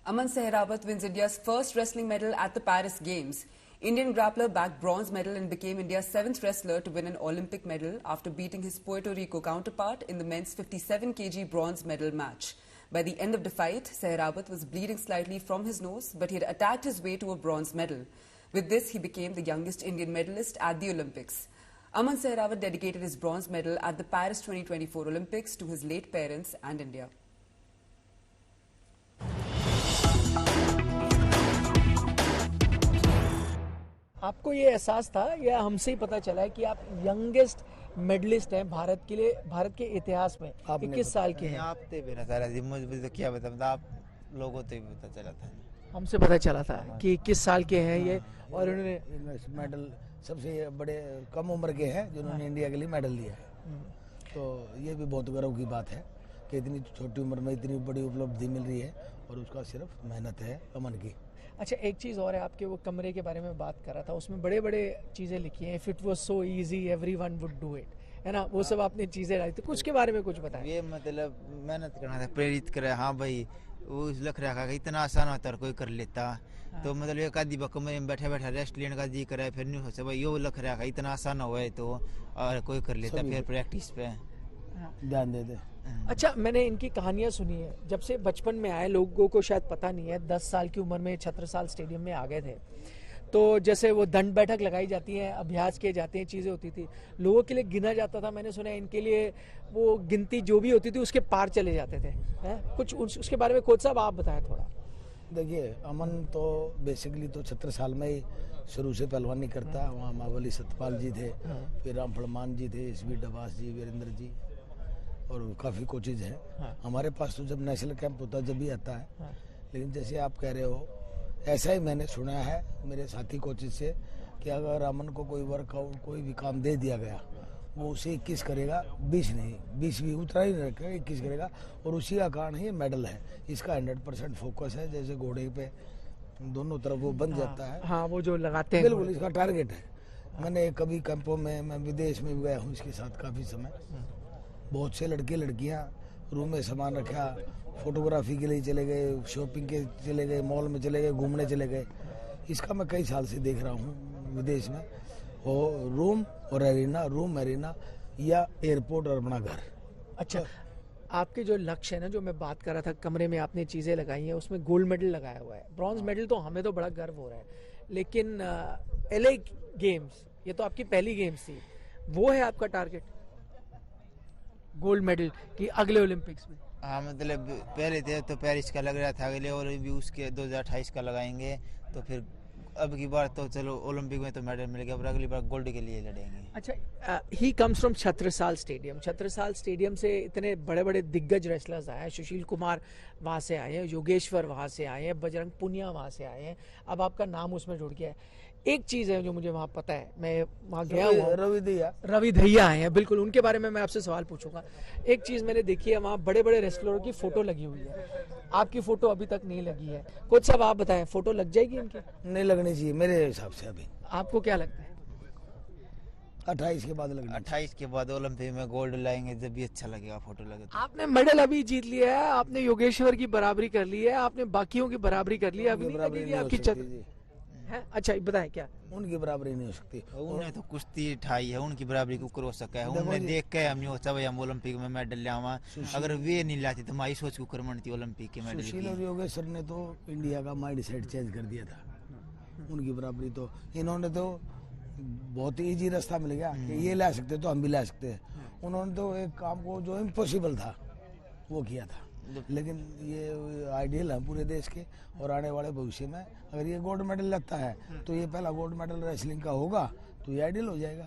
Aman Sehrawat wins India's first wrestling medal at the Paris Games. Indian grappler bagged bronze medal and became India's 7th wrestler to win an Olympic medal after beating his Puerto Rico counterpart in the men's 57 kg bronze medal match. By the end of the fight, Sehrawat was bleeding slightly from his nose, but he had attacked his way to a bronze medal. With this, he became the youngest Indian medalist at the Olympics. Aman Sehrawat dedicated his bronze medal at the Paris 2024 Olympics to his late parents and India. आपको ये एहसास था या हमसे ही पता चला है कि आप यंगेस्ट मेडलिस्ट हैं भारत के लिए, भारत के इतिहास में? 21 साल के हैं आप। मुझे तो क्या पता, आप लोगों को भी पता चला था, हमसे पता चला था कि 21 साल के हैं ये, और उन्होंने मेडल सबसे बड़े कम उम्र के हैं जिन्होंने इंडिया के लिए मेडल लिया है। तो ये भी बहुत गर्व की बात है कि इतनी छोटी उम्र में इतनी बड़ी उपलब्धि मिल रही है और उसका सिर्फ मेहनत है अमन की। अच्छा, एक चीज़ और है, आपके वो कमरे के बारे में बात कर रहा था, उसमें बड़े बड़े चीज़ें लिखी हैं, if it was so easy everyone would do it, है ना? वो सब आपने चीज़ें डाली, तो कुछ के बारे में कुछ बताएं। ये मतलब मेहनत करना था, प्रेरित करे। हाँ भाई, वो लख रखा कि इतना आसान होता है कोई कर लेता। हाँ। तो मतलब एक आदि कमरे में बैठा बैठा रेस्ट लेने का जी करे, फिर नहीं हो सकता भाई, ये लख रखा इतना आसान हुआ है तो और कोई कर लेता, फिर प्रैक्टिस पे ध्यान दे दे। अच्छा, मैंने इनकी कहानियां सुनी है, जब से बचपन में आए, लोगों को शायद पता नहीं है, 10 साल की उम्र में छत्रसाल स्टेडियम में आ गए थे। तो जैसे वो दंड बैठक लगाई जाती है, अभ्यास किए जाते हैं, चीज़ें होती थी, लोगों के लिए गिना जाता था। मैंने सुना है इनके लिए वो गिनती जो भी होती थी उसके पार चले जाते थे, है? कुछ उसके बारे में कोच साहब आप बताएं थोड़ा। देखिए, अमन तो बेसिकली तो छत्रसाल में ही शुरू से पहलवानी करता है। वहाँ महाबली सतपाल जी थे, फिर राम फड़मान जी थे, एस वी डबास जी, वीरेंद्र जी, और काफ़ी कोचेज हैं। हाँ। हमारे पास तो जब नेशनल कैंप होता है जब भी आता है। हाँ। लेकिन जैसे आप कह रहे हो, ऐसा ही मैंने सुना है मेरे साथी कोचेज से कि अगर अमन को कोई वर्कआउट कोई भी काम दे दिया गया, वो उसे 21 करेगा, 20 नहीं, 20 भी उतना ही रखेगा, 21 करेगा, और उसी का कारण ही मेडल है। इसका 100% फोकस है, जैसे घोड़े पे दोनों तरफ वो बन जाता है। हाँ, वो जो लगाते हैं, बिल्कुल इसका टारगेट है। मैंने कभी कैंपों में, मैं विदेश में भी गया हूँ इसके साथ काफ़ी समय। बहुत से लड़के लड़कियां रूम में सामान रखा, फोटोग्राफी के लिए चले गए, शॉपिंग के चले गए, मॉल में चले गए, घूमने चले गए। इसका मैं कई साल से देख रहा हूँ विदेश में। और रूम और एरिना, रूम एरिना या एयरपोर्ट और अपना घर। अच्छा, आपके जो लक्ष्य है ना, जो मैं बात कर रहा था, कमरे में आपने चीज़ें लगाई हैं, उसमें गोल्ड मेडल लगाया हुआ है, ब्रॉन्ज मेडल तो हमें तो बड़ा गर्व हो रहा है, लेकिन LA गेम्स, ये तो आपकी पहली गेम्स थी, वो है आपका टारगेट गोल्ड मेडल की अगले ओलंपिक्स में? हाँ, मतलब पहले थे तो पेरिस का लग रहा था, अगले और भी उसके 2028 का लगाएंगे, तो फिर अब की बार तो चलो ओलंपिक में तो मेडल मिल गया, पर अगली बार गोल्ड के लिए लड़ेंगे। अच्छा, he comes from Chhatrasal stadium. Chhatrasal stadium से इतने बड़े बड़े दिग्गज रेसलर्स आए हैं, सुशील कुमार वहाँ से आए हैं, योगेश्वर वहाँ से आए हैं, बजरंग पुनिया वहाँ से आए हैं, अब आपका नाम उसमें जुड़ गया है। एक चीज़ है जो मुझे वहाँ पता है, मैं वहाँ गया हूँ, रवि दहिया आए हैं, बिल्कुल उनके बारे में मैं आपसे सवाल पूछूंगा। एक चीज़ मैंने देखी है, वहाँ बड़े बड़े रेसलरों की फ़ोटो लगी हुई है, आपकी फ़ोटो अभी तक नहीं लगी है। कोच साहब आप बताएं, फ़ोटो लग जाएगी इनकी? नहीं लगनी चाहिए मेरे हिसाब से। अभी आपको क्या लगता है? 28 के बाद लगेगा। 28 के बाद ओलंपिक में गोल्ड लाएंगे, जब भी अच्छा लगेगा, फोटो लगे तो। आपने मेडल अभी जीत लिया है, आपने योगेश्वर की बराबरी कर ली है, आपने बाकियों की बराबरी कर ली है, अभी नहीं लगेगी आपकी छत है? अच्छा, बताएं क्या? उनकी बराबरी नहीं हो सकती। उन्हें तो कुश्ती ठाई है, उनकी बराबरी को कर सकता है। उन्हें देख के हम हम ओलंपिक में मेडल ले आवा, अगर वे नहीं लाते तो हमारी सोच को कर मनती ओलंपिक के मेडल। सुशील और योगेश्वर ने तो इंडिया का माइंड सेट चेंज कर दिया था। उनकी बराबरी तो इन्होंने तो बहुत ही ईजी रास्ता मिल गया कि ये ला सकते तो हम भी ला सकते हैं। उन्होंने तो एक काम को जो इम्पॉसिबल था वो किया था। लेकिन ये आइडियल है पूरे देश के, और आने वाले भविष्य में अगर ये गोल्ड मेडल लगता है तो ये पहला गोल्ड मेडल रेसलिंग का होगा, तो ये आइडियल हो जाएगा।